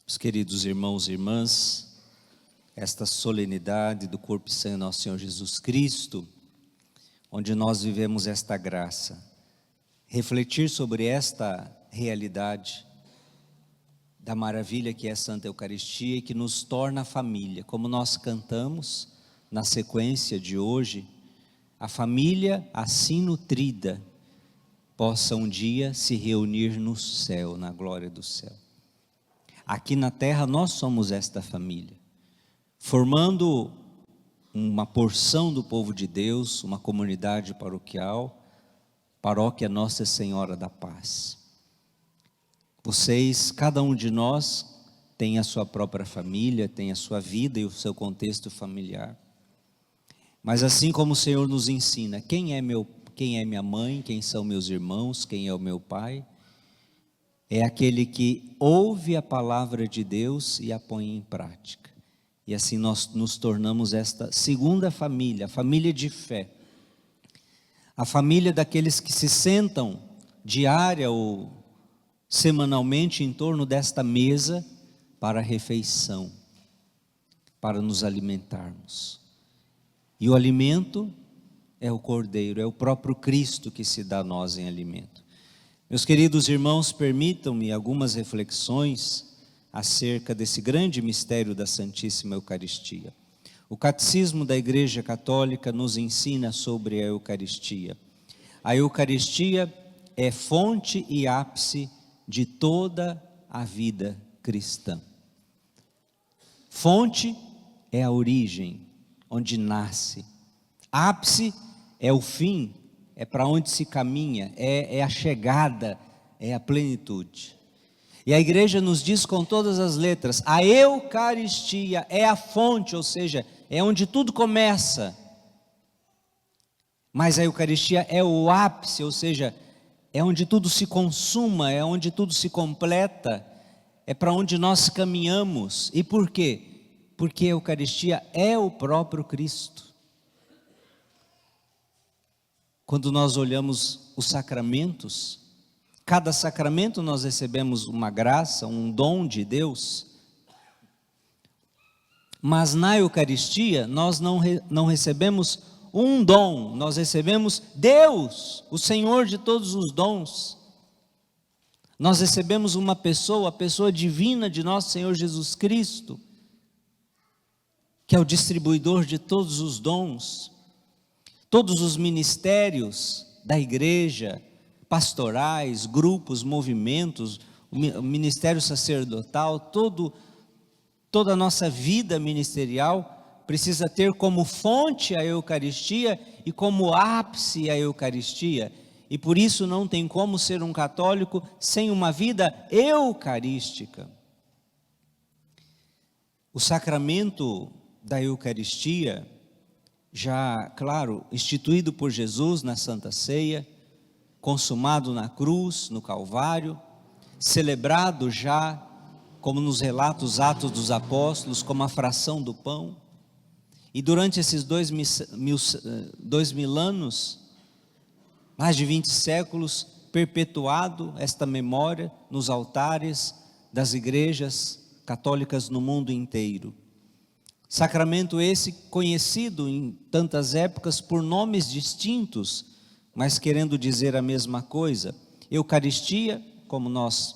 Meus queridos irmãos e irmãs, esta solenidade do corpo e sangue do nosso Senhor Jesus Cristo, onde nós vivemos esta graça, refletir sobre esta realidade da maravilha que é a Santa Eucaristia e que nos torna família, como nós cantamos na sequência de hoje, a família assim nutrida possa um dia se reunir no céu, na glória do céu. Aqui na terra nós somos esta família, formando uma porção do povo de Deus, uma comunidade paroquial, Paróquia Nossa Senhora da Paz. Vocês, cada um de nós, tem a sua própria família, tem a sua vida e o seu contexto familiar. Mas assim como o Senhor nos ensina, quem é minha mãe, quem são meus irmãos, quem é o meu pai, é aquele que ouve a palavra de Deus e a põe em prática. E assim nós nos tornamos esta segunda família, a família de fé. A família daqueles que se sentam diária ou semanalmente em torno desta mesa para a refeição, para nos alimentarmos. E o alimento é o Cordeiro, é o próprio Cristo que se dá a nós em alimento. Meus queridos irmãos, permitam-me algumas reflexões acerca desse grande mistério da Santíssima Eucaristia. O Catecismo da Igreja Católica nos ensina sobre a Eucaristia. A Eucaristia é fonte e ápice de toda a vida cristã. Fonte é a origem, onde nasce. Ápice é o fim, é para onde se caminha, é a chegada, é a plenitude. E a igreja nos diz com todas as letras, a Eucaristia é a fonte, ou seja, é onde tudo começa. Mas a Eucaristia é o ápice, ou seja, é onde tudo se consuma, é onde tudo se completa, é para onde nós caminhamos. E por quê? Porque a Eucaristia é o próprio Cristo. Quando nós olhamos os sacramentos, cada sacramento nós recebemos uma graça, um dom de Deus. Mas na Eucaristia nós não recebemos um dom, nós recebemos Deus, o Senhor de todos os dons. Nós recebemos uma pessoa, a pessoa divina de nosso Senhor Jesus Cristo, que é o distribuidor de todos os dons. Todos os ministérios da igreja, pastorais, grupos, movimentos, o ministério sacerdotal, toda a nossa vida ministerial precisa ter como fonte a Eucaristia e como ápice a Eucaristia. E por isso não tem como ser um católico sem uma vida eucarística. O sacramento da Eucaristia, já, claro, instituído por Jesus na Santa Ceia, consumado na cruz, no Calvário, celebrado já, como nos relata os Atos dos Apóstolos, como a fração do pão. E durante esses 2000 anos, mais de 20 séculos, perpetuado esta memória nos altares das igrejas católicas no mundo inteiro. Sacramento esse conhecido em tantas épocas por nomes distintos, mas querendo dizer a mesma coisa. Eucaristia, como nós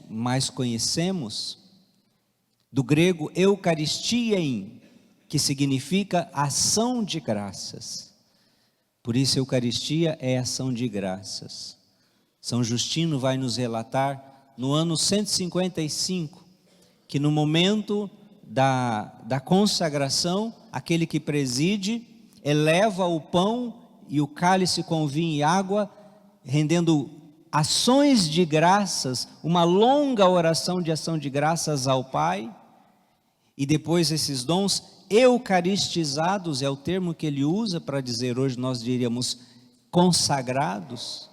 mais conhecemos, do grego eukaristiein, que significa ação de graças. Por isso Eucaristia é ação de graças. São Justino vai nos relatar no ano 155, que no momento da consagração, aquele que preside, eleva o pão e o cálice com vinho e água, rendendo ações de graças, uma longa oração de ação de graças ao Pai, e depois esses dons eucaristizados, é o termo que ele usa para dizer, hoje nós diríamos consagrados,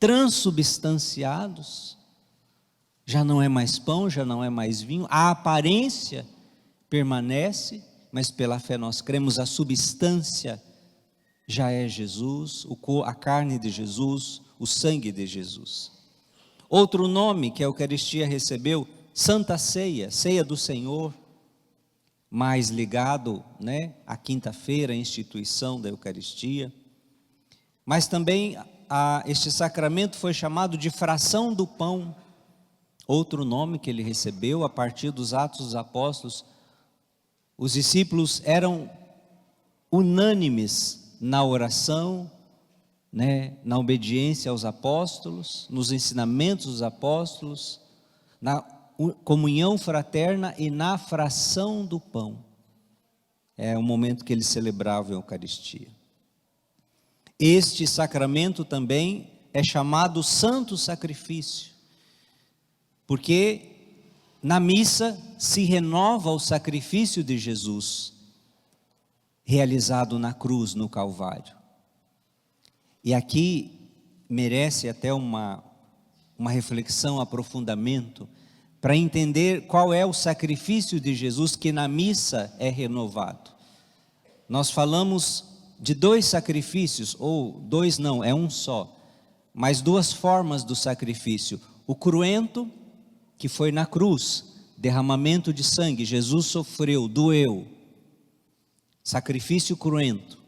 transubstanciados. Já não é mais pão, já não é mais vinho, a aparência permanece, mas pela fé nós cremos, a substância já é Jesus, a carne de Jesus, o sangue de Jesus. Outro nome que a Eucaristia recebeu, Santa Ceia, Ceia do Senhor, mais ligado, né, à quinta-feira, a instituição da Eucaristia. Mas também este sacramento foi chamado de fração do pão, outro nome que ele recebeu a partir dos Atos dos Apóstolos. Os discípulos eram unânimes na oração, né, na obediência aos apóstolos, nos ensinamentos dos apóstolos, na comunhão fraterna e na fração do pão. É o momento que eles celebravam a Eucaristia. Este sacramento também é chamado Santo Sacrifício, porque na missa se renova o sacrifício de Jesus, realizado na cruz, no Calvário. E aqui merece até uma reflexão, aprofundamento, para entender qual é o sacrifício de Jesus que na missa é renovado. Nós falamos de dois sacrifícios, ou dois não, é um só, mas duas formas do sacrifício. O cruento, que foi na cruz, derramamento de sangue, Jesus sofreu, doeu, sacrifício cruento.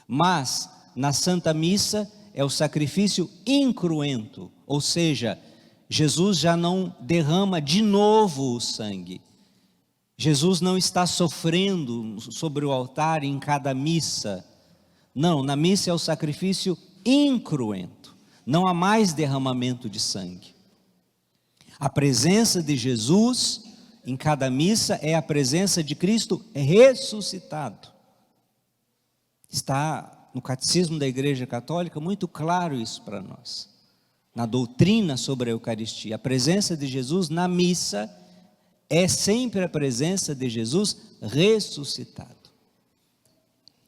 Mas na Santa Missa é o sacrifício incruento, ou seja, Jesus já não derrama de novo o sangue. Jesus não está sofrendo sobre o altar em cada missa. Não, na missa é o sacrifício incruento. Não há mais derramamento de sangue. A presença de Jesus em cada missa é a presença de Cristo ressuscitado. Está no Catecismo da Igreja Católica muito claro isso para nós. Na doutrina sobre a Eucaristia, a presença de Jesus na missa é sempre a presença de Jesus ressuscitado.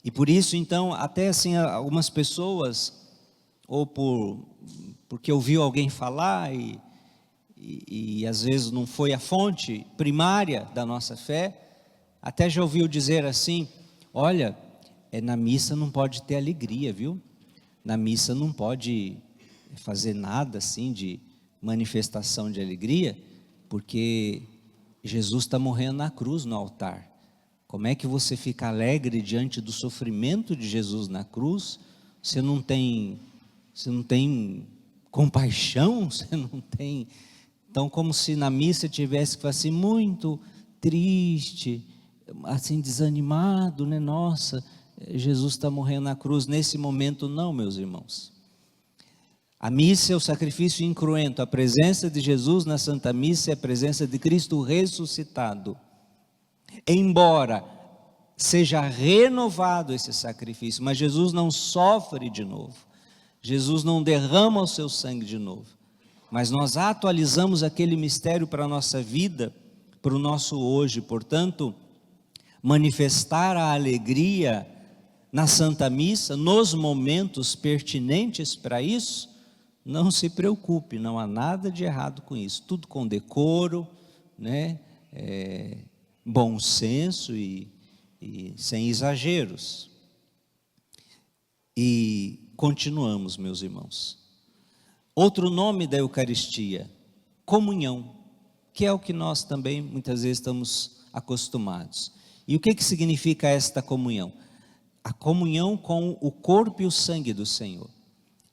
E por isso então, até assim, algumas pessoas, ou porque ouviu alguém falar e às vezes não foi a fonte primária da nossa fé, até já ouviu dizer assim: olha, na missa não pode ter alegria, viu? Na missa não pode fazer nada assim de manifestação de alegria, porque Jesus está morrendo na cruz no altar. Como é que você fica alegre diante do sofrimento de Jesus na cruz? Você não tem compaixão, você não tem. Então, como se na missa tivesse que falar assim, muito triste, assim desanimado, né? Nossa, Jesus está morrendo na cruz. Nesse momento não, meus irmãos. A missa é o sacrifício incruento. A presença de Jesus na Santa Missa é a presença de Cristo ressuscitado. Embora seja renovado esse sacrifício, mas Jesus não sofre de novo. Jesus não derrama o seu sangue de novo. Mas nós atualizamos aquele mistério para a nossa vida, para o nosso hoje. Portanto, manifestar a alegria na Santa Missa, nos momentos pertinentes para isso, não se preocupe, não há nada de errado com isso, tudo com decoro, né? Bom senso e sem exageros. E continuamos, meus irmãos. Outro nome da Eucaristia, comunhão, que é o que nós também muitas vezes estamos acostumados. E o que significa esta comunhão? A comunhão com o corpo e o sangue do Senhor.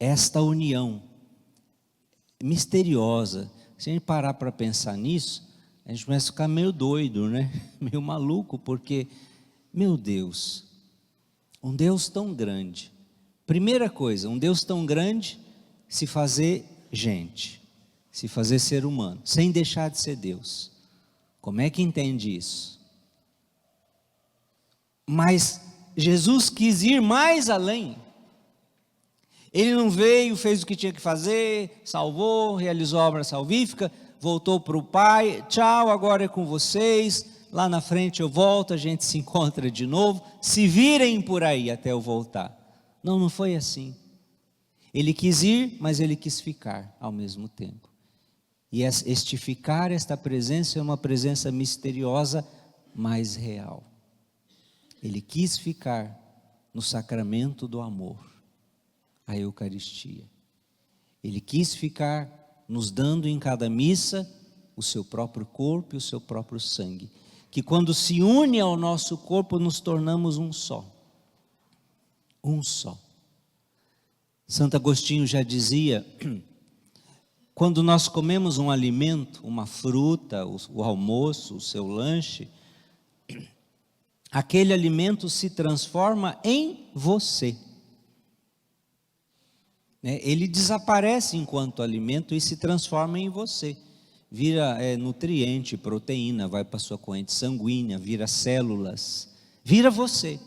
Esta união misteriosa. Se a gente parar para pensar nisso, a gente começa a ficar meio doido, né? Meio maluco, porque, meu Deus, um Deus tão grande. Primeira coisa, um Deus tão grande se fazer gente, se fazer ser humano, sem deixar de ser Deus. Como é que entende isso? Mas Jesus quis ir mais além. Ele não veio, fez o que tinha que fazer, salvou, realizou a obra salvífica, voltou para o Pai, tchau, agora é com vocês, lá na frente eu volto, a gente se encontra de novo, se virem por aí até eu voltar. Não, não foi assim. Ele quis ir, mas ele quis ficar ao mesmo tempo. E este ficar, esta presença é uma presença misteriosa, mas real. Ele quis ficar no sacramento do amor, a Eucaristia. Ele quis ficar nos dando em cada missa o seu próprio corpo e o seu próprio sangue, que quando se une ao nosso corpo nos tornamos um só. Um só. Santo Agostinho já dizia, quando nós comemos um alimento, uma fruta, o almoço, o seu lanche, aquele alimento se transforma em você. Ele desaparece enquanto alimento e se transforma em você. Vira nutriente, proteína, vai para a sua corrente sanguínea, vira células, vira você.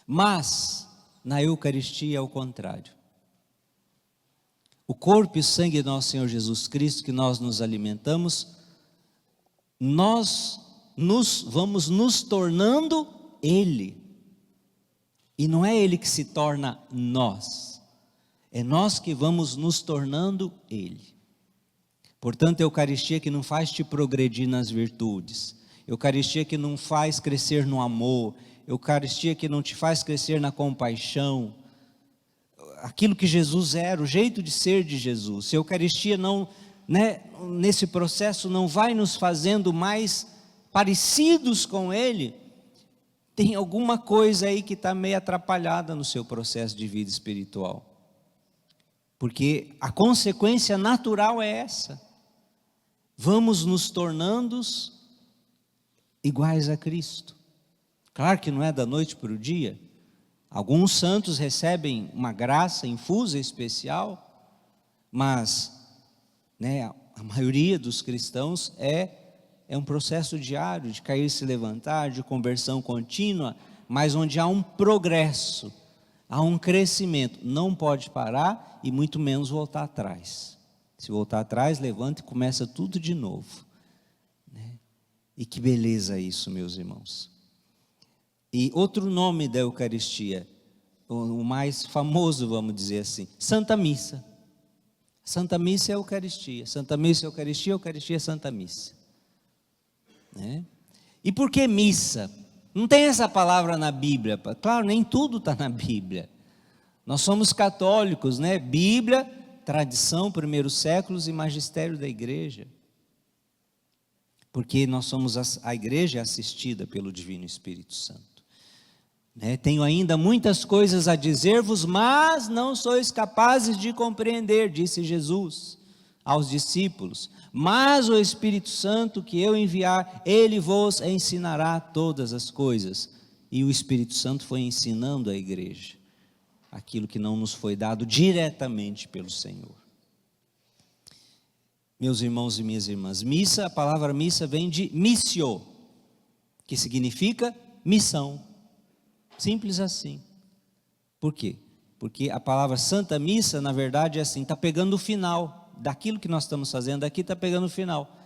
Mas na Eucaristia é o contrário. O corpo e o sangue do nosso Senhor Jesus Cristo, que nós nos alimentamos, nós vamos nos tornando Ele. E não é Ele que se torna nós. É nós que vamos nos tornando Ele. Portanto, a Eucaristia que não faz te progredir nas virtudes. Eucaristia que não faz crescer no amor. Eucaristia que não te faz crescer na compaixão. Aquilo que Jesus era, o jeito de ser de Jesus. Se a Eucaristia não, nesse processo não vai nos fazendo mais parecidos com Ele, tem alguma coisa aí que está meio atrapalhada no seu processo de vida espiritual. Porque a consequência natural é essa. Vamos nos tornando iguais a Cristo. Claro que não é da noite para o dia. Alguns santos recebem uma graça infusa especial, mas a maioria dos cristãos é um processo diário de cair e se levantar, de conversão contínua, mas onde há um progresso, há um crescimento. Não pode parar e muito menos voltar atrás. Se voltar atrás, levanta e começa tudo de novo. E que beleza isso, meus irmãos. E outro nome da Eucaristia, o mais famoso, vamos dizer assim, Santa Missa. Santa Missa é a Eucaristia. Santa Missa é a Eucaristia, Eucaristia é Santa Missa. E por que missa? Não tem essa palavra na Bíblia. Claro, nem tudo está na Bíblia. Nós somos católicos, Bíblia, tradição, primeiros séculos e magistério da igreja. Porque nós somos a igreja assistida pelo Divino Espírito Santo. Tenho ainda muitas coisas a dizer-vos, mas não sois capazes de compreender, disse Jesus aos discípulos. Mas o Espírito Santo que eu enviar, Ele vos ensinará todas as coisas. E o Espírito Santo foi ensinando a igreja aquilo que não nos foi dado diretamente pelo Senhor. Meus irmãos e minhas irmãs, missa, a palavra missa vem de missio, que significa missão. Simples assim. Por quê? Porque a palavra Santa Missa, na verdade, é assim, está pegando o final daquilo que nós estamos fazendo aqui, está pegando o final.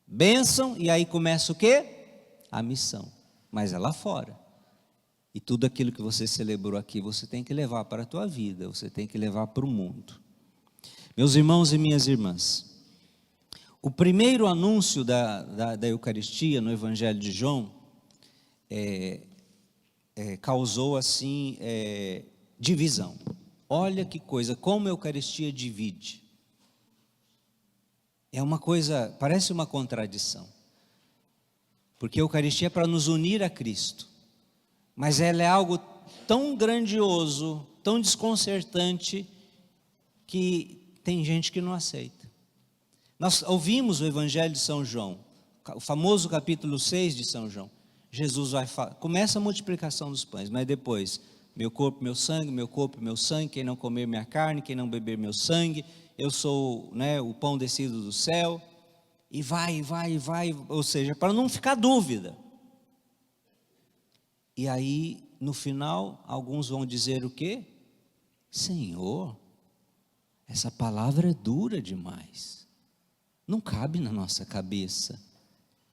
Bênção, e aí começa o quê? A missão. Mas é lá fora. E tudo aquilo que você celebrou aqui, você tem que levar para a tua vida, você tem que levar para o mundo. Meus irmãos e minhas irmãs, o primeiro anúncio da Eucaristia no Evangelho de João causou assim divisão. Olha que coisa, como a Eucaristia divide. É uma coisa, parece uma contradição. Porque a Eucaristia é para nos unir a Cristo. Mas ela é algo tão grandioso, tão desconcertante, que tem gente que não aceita. Nós ouvimos o Evangelho de São João, o famoso capítulo 6 de São João. Jesus vai falar, começa a multiplicação dos pães, mas depois, meu corpo, meu sangue, meu corpo, meu sangue, quem não comer minha carne, quem não beber meu sangue, eu sou o pão descido do céu, e vai, ou seja, para não ficar dúvida. E aí, no final, alguns vão dizer o quê? Senhor, essa palavra é dura demais, não cabe na nossa cabeça.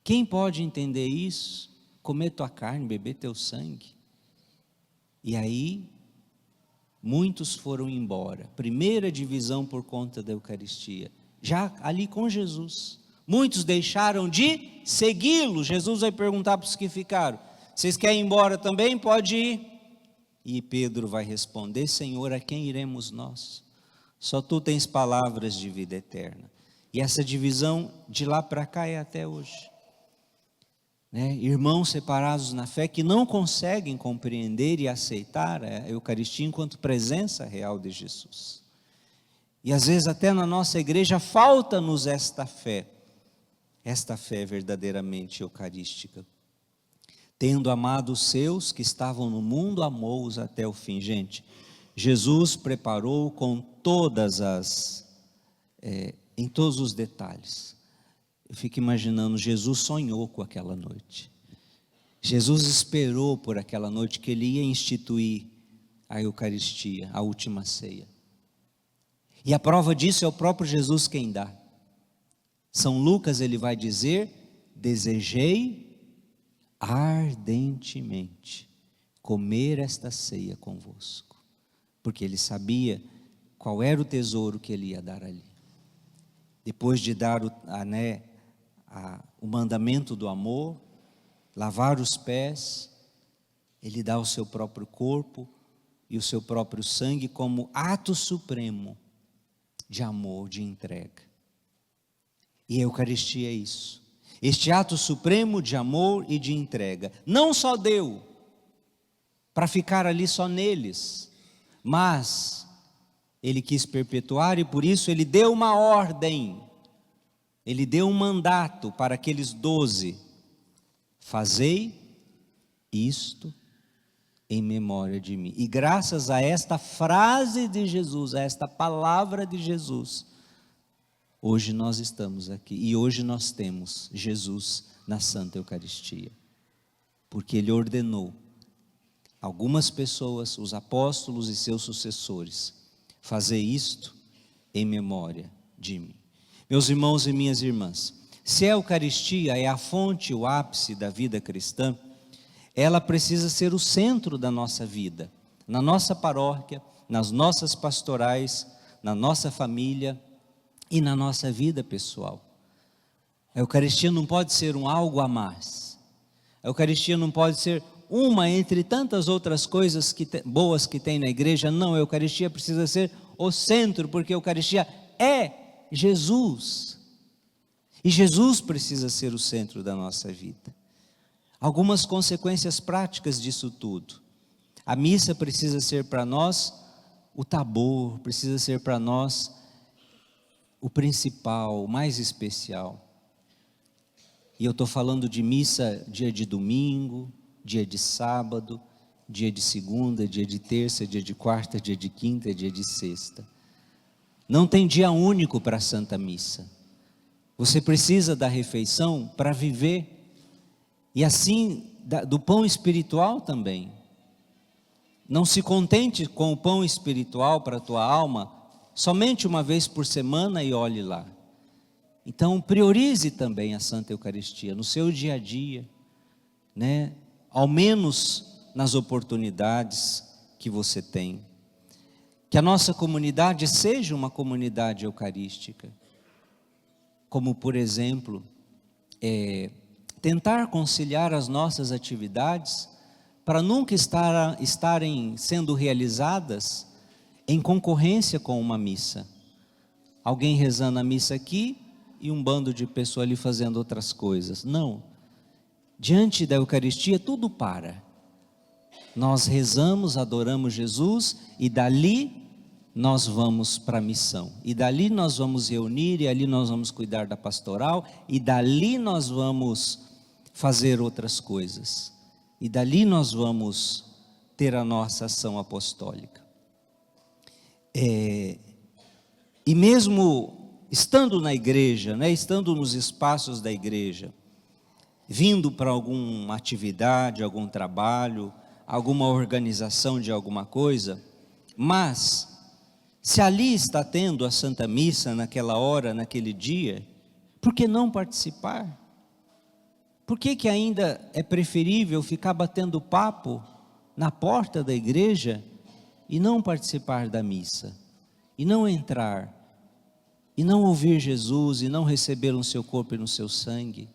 Quem pode entender isso? Comer tua carne, beber teu sangue. E aí, muitos foram embora. Primeira divisão por conta da Eucaristia. Já ali com Jesus. Muitos deixaram de segui-lo. Jesus vai perguntar para os que ficaram: vocês querem ir embora também? Pode ir. E Pedro vai responder: Senhor, a quem iremos nós? Só tu tens palavras de vida eterna. E essa divisão de lá para cá é até hoje. Né? Irmãos separados na fé que não conseguem compreender e aceitar a Eucaristia enquanto presença real de Jesus. E às vezes até na nossa igreja falta-nos esta fé verdadeiramente eucarística. Tendo amado os seus que estavam no mundo, amou-os até o fim. Gente, Jesus preparou com em todos os detalhes. Eu fico imaginando, Jesus sonhou com aquela noite. Jesus esperou por aquela noite que ele ia instituir a Eucaristia, a última ceia. E a prova disso é o próprio Jesus quem dá. São Lucas, ele vai dizer: desejei ardentemente comer esta ceia convosco, porque ele sabia qual era o tesouro que ele ia dar ali. Depois de dar o mandamento do amor, lavar os pés, ele dá o seu próprio corpo e o seu próprio sangue como ato supremo de amor, de entrega. E a Eucaristia é isso. Este ato supremo de amor e de entrega. Não só deu para ficar ali só neles, mas ele quis perpetuar e por isso ele deu uma ordem. Ele deu um mandato para aqueles 12. Fazei isto em memória de mim. E graças a esta frase de Jesus, a esta palavra de Jesus, hoje nós estamos aqui. E hoje nós temos Jesus na Santa Eucaristia. Porque ele ordenou algumas pessoas, os apóstolos e seus sucessores, fazer isto em memória de mim. Meus irmãos e minhas irmãs, se a Eucaristia é a fonte, o ápice da vida cristã, ela precisa ser o centro da nossa vida, na nossa paróquia, nas nossas pastorais, na nossa família e na nossa vida pessoal. A Eucaristia não pode ser um algo a mais. A Eucaristia não pode ser uma entre tantas outras coisas boas que tem na igreja. Não, a Eucaristia precisa ser o centro, porque a Eucaristia é Jesus. E Jesus precisa ser o centro da nossa vida. Algumas consequências práticas disso tudo. A missa precisa ser para nós o tabor, precisa ser para nós o principal, o mais especial. E eu estou falando de missa dia de domingo, dia de sábado, dia de segunda, dia de terça, dia de quarta, dia de quinta, dia de sexta. Não tem dia único para a Santa Missa. Você precisa da refeição para viver. E assim, do pão espiritual também. Não se contente com o pão espiritual para a tua alma, somente uma vez por semana e olhe lá. Então, priorize também a Santa Eucaristia no seu dia a dia, né? Ao menos nas oportunidades que você tem. Que a nossa comunidade seja uma comunidade eucarística. Como, por exemplo, tentar conciliar as nossas atividades para nunca estarem sendo realizadas em concorrência com uma missa. Alguém rezando a missa aqui e um bando de pessoas ali fazendo outras coisas. Não. Diante da Eucaristia tudo para. Nós rezamos, adoramos Jesus e dali nós vamos para a missão. E dali nós vamos reunir, e ali nós vamos cuidar da pastoral, e dali nós vamos fazer outras coisas. E dali nós vamos ter a nossa ação apostólica. E mesmo estando na igreja, né, estando nos espaços da igreja, vindo para alguma atividade, algum trabalho, alguma organização de alguma coisa, mas se ali está tendo a Santa Missa naquela hora, naquele dia, por que não participar? Por que ainda é preferível ficar batendo papo na porta da igreja e não participar da missa? E não entrar, e não ouvir Jesus, e não recebê-lo no seu corpo e no seu sangue?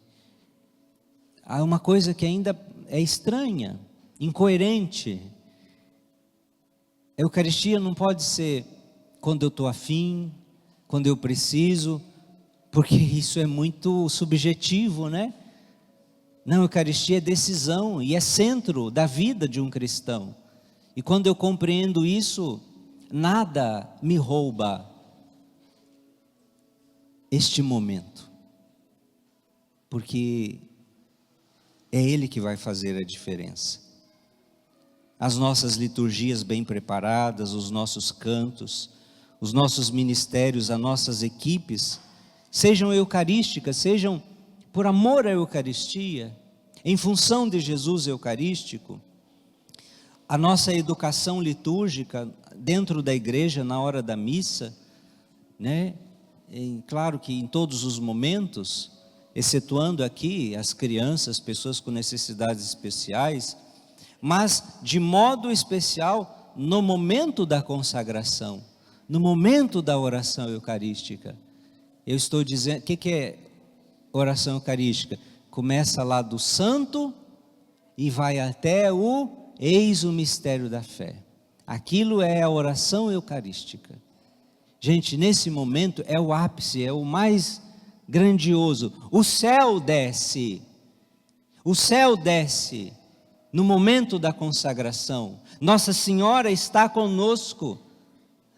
Há uma coisa que ainda é estranha, incoerente. A Eucaristia não pode ser quando eu estou afim, quando eu preciso, porque isso é muito subjetivo, né? Não, a Eucaristia é decisão e é centro da vida de um cristão. E quando eu compreendo isso, nada me rouba este momento, porque é Ele que vai fazer a diferença. As nossas liturgias bem preparadas, os nossos cantos, os nossos ministérios, as nossas equipes, sejam eucarísticas, sejam por amor à Eucaristia, em função de Jesus eucarístico. A nossa educação litúrgica dentro da igreja, na hora da missa, né? Claro que em todos os momentos, excetuando aqui as crianças, pessoas com necessidades especiais, mas de modo especial no momento da consagração, no momento da oração eucarística. Eu estou dizendo, o que é oração eucarística? Começa lá do santo e vai até o eis o mistério da fé. Aquilo é a oração eucarística. Gente, nesse momento é o ápice, é o mais grandioso. O céu desce no momento da consagração. Nossa Senhora está conosco.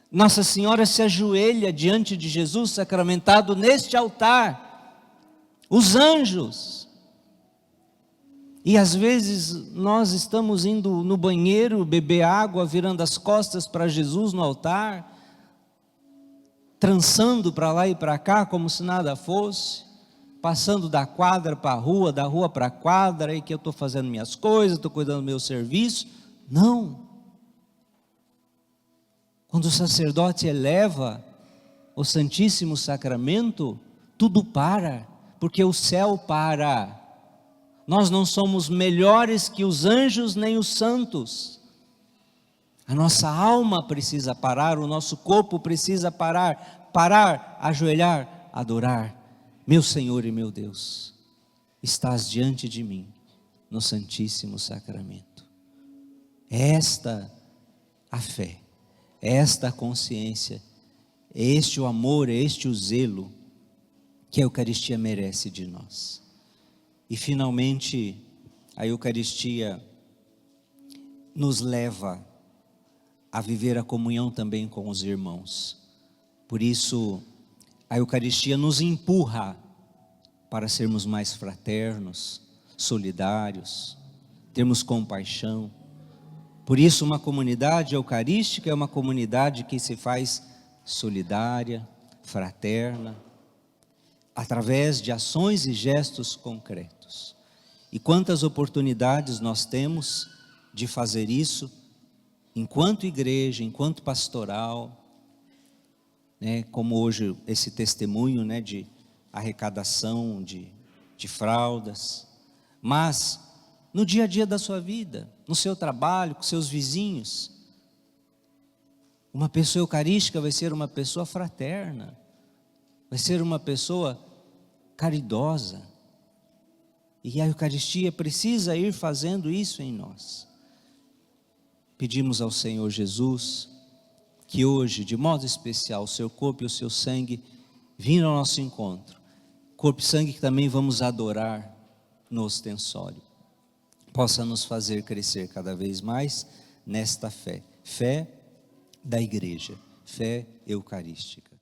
Nossa Senhora se ajoelha diante de Jesus sacramentado neste altar. Os anjos. E às vezes nós estamos indo no banheiro beber água, virando as costas para Jesus no altar, trançando para lá e para cá como se nada fosse, passando da quadra para a rua, da rua para a quadra, e que eu estou fazendo minhas coisas, estou cuidando do meu serviço. Não. Quando o sacerdote eleva o Santíssimo Sacramento, tudo para, porque o céu para. Nós não somos melhores que os anjos nem os santos. A nossa alma precisa parar, o nosso corpo precisa parar, ajoelhar, adorar. Meu Senhor e meu Deus, estás diante de mim no Santíssimo Sacramento. É esta a fé, é esta a consciência, é este o amor, é este o zelo que a Eucaristia merece de nós. E finalmente, a Eucaristia nos leva a viver a comunhão também com os irmãos. Por isso, a Eucaristia nos empurra para sermos mais fraternos, solidários, termos compaixão. Por isso, uma comunidade eucarística é uma comunidade que se faz solidária, fraterna, através de ações e gestos concretos. E quantas oportunidades nós temos de fazer isso, enquanto igreja, enquanto pastoral, né, como hoje esse testemunho, né, de arrecadação de fraldas, mas no dia a dia da sua vida, no seu trabalho, com seus vizinhos. Uma pessoa eucarística vai ser uma pessoa fraterna, vai ser uma pessoa caridosa, e a Eucaristia precisa ir fazendo isso em nós. Pedimos ao Senhor Jesus que hoje, de modo especial, o seu corpo e o seu sangue vindo ao nosso encontro, corpo e sangue que também vamos adorar no ostensório, possa nos fazer crescer cada vez mais nesta fé, fé da igreja, fé eucarística.